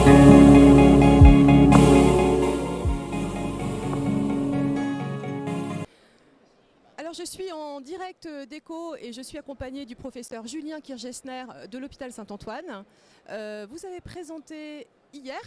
Alors je suis en direct d'Echo et je suis accompagnée du professeur Julien Kirgesner de l'hôpital Saint-Antoine. Vous avez présenté hier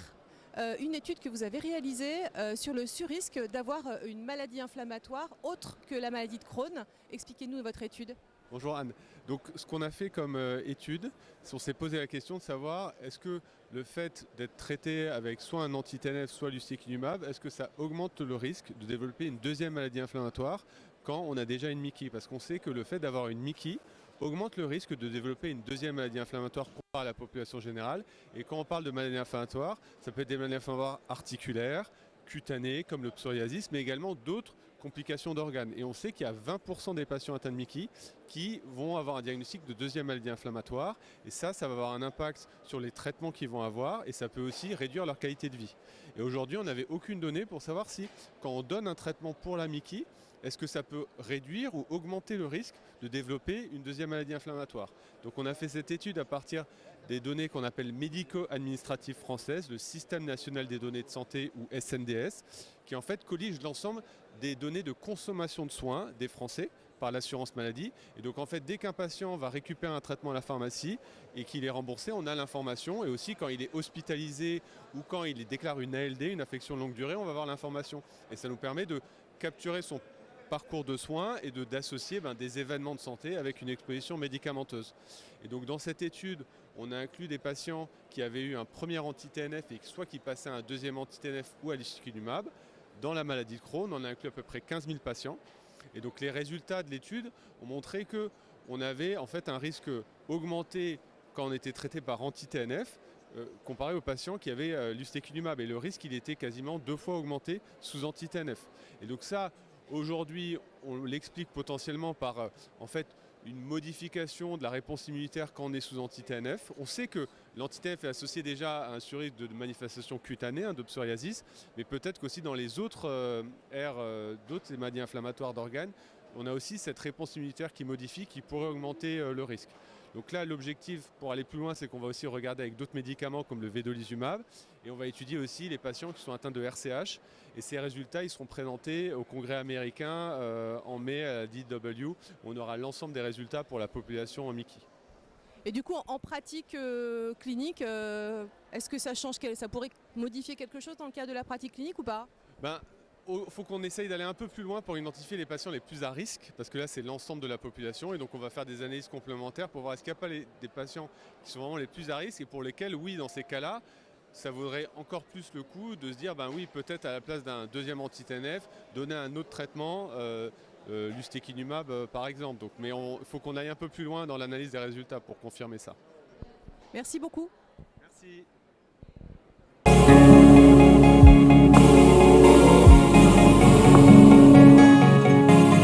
une étude que vous avez réalisée sur le surrisque d'avoir une maladie inflammatoire autre que la maladie de Crohn. Expliquez-nous votre étude. Bonjour Anne. Donc ce qu'on a fait comme étude, c'est on s'est posé la question de savoir est-ce que le fait d'être traité avec soit un anti-TNF, soit l'ustekinumab, est-ce que ça augmente le risque de développer une deuxième maladie inflammatoire quand on a déjà une MICI? Parce qu'on sait que le fait d'avoir une MICI augmente le risque de développer une deuxième maladie inflammatoire comparée à la population générale. Et quand on parle de maladies inflammatoires, ça peut être des maladies inflammatoires articulaires, cutanées, comme le psoriasis, mais également d'autres complications d'organes. Et on sait qu'il y a 20% des patients atteints de MICI qui vont avoir un diagnostic de deuxième maladie inflammatoire. Et ça va avoir un impact sur les traitements qu'ils vont avoir et ça peut aussi réduire leur qualité de vie. Et aujourd'hui, on n'avait aucune donnée pour savoir si, quand on donne un traitement pour la MICI, est-ce que ça peut réduire ou augmenter le risque de développer une deuxième maladie inflammatoire? Donc on a fait cette étude à partir des données qu'on appelle médico-administratives françaises, le Système national des données de santé ou SNDS, qui en fait collige l'ensemble des données de consommation de soins des Français par l'assurance maladie. Et donc en fait, dès qu'un patient va récupérer un traitement à la pharmacie et qu'il est remboursé, on a l'information. Et aussi quand il est hospitalisé ou quand il déclare une ALD, une affection de longue durée, on va avoir l'information. Et ça nous permet de capturer son parcours de soins et d'associer des événements de santé avec une exposition médicamenteuse. Et donc dans cette étude, on a inclus des patients qui avaient eu un premier anti-TNF et soit qui passaient à un deuxième anti-TNF ou à l'ustekinumab. Dans la maladie de Crohn, on a inclus à peu près 15 000 patients. Et donc les résultats de l'étude ont montré qu'on avait en fait un risque augmenté quand on était traité par anti-TNF comparé aux patients qui avaient l'ustekinumab. Et le risque, il était quasiment 2 fois augmenté sous anti-TNF. Et donc ça, aujourd'hui, on l'explique potentiellement par en fait une modification de la réponse immunitaire quand on est sous anti-TNF. On sait que l'anti-TNF est associé déjà à un surrisque de manifestation cutanée, de psoriasis, mais peut-être qu'aussi dans les autres d'autres maladies inflammatoires d'organes, on a aussi cette réponse immunitaire qui modifie, qui pourrait augmenter le risque. Donc là, l'objectif pour aller plus loin, c'est qu'on va aussi regarder avec d'autres médicaments comme le vedolizumab et on va étudier aussi les patients qui sont atteints de RCH. Et ces résultats, ils seront présentés au Congrès américain en mai à la DW, où on aura l'ensemble des résultats pour la population en MICI. Et du coup, en pratique clinique, est-ce que ça change, ça pourrait modifier quelque chose dans le cadre de la pratique clinique ou pas? Il faut qu'on essaye d'aller un peu plus loin pour identifier les patients les plus à risque, parce que là c'est l'ensemble de la population et donc on va faire des analyses complémentaires pour voir est-ce qu'il n'y a pas des patients qui sont vraiment les plus à risque et pour lesquels, oui, dans ces cas-là, ça vaudrait encore plus le coup de se dire, oui, peut-être à la place d'un deuxième anti-TNF, donner un autre traitement, l'ustekinumab par exemple. Donc, mais il faut qu'on aille un peu plus loin dans l'analyse des résultats pour confirmer ça. Merci beaucoup. Merci.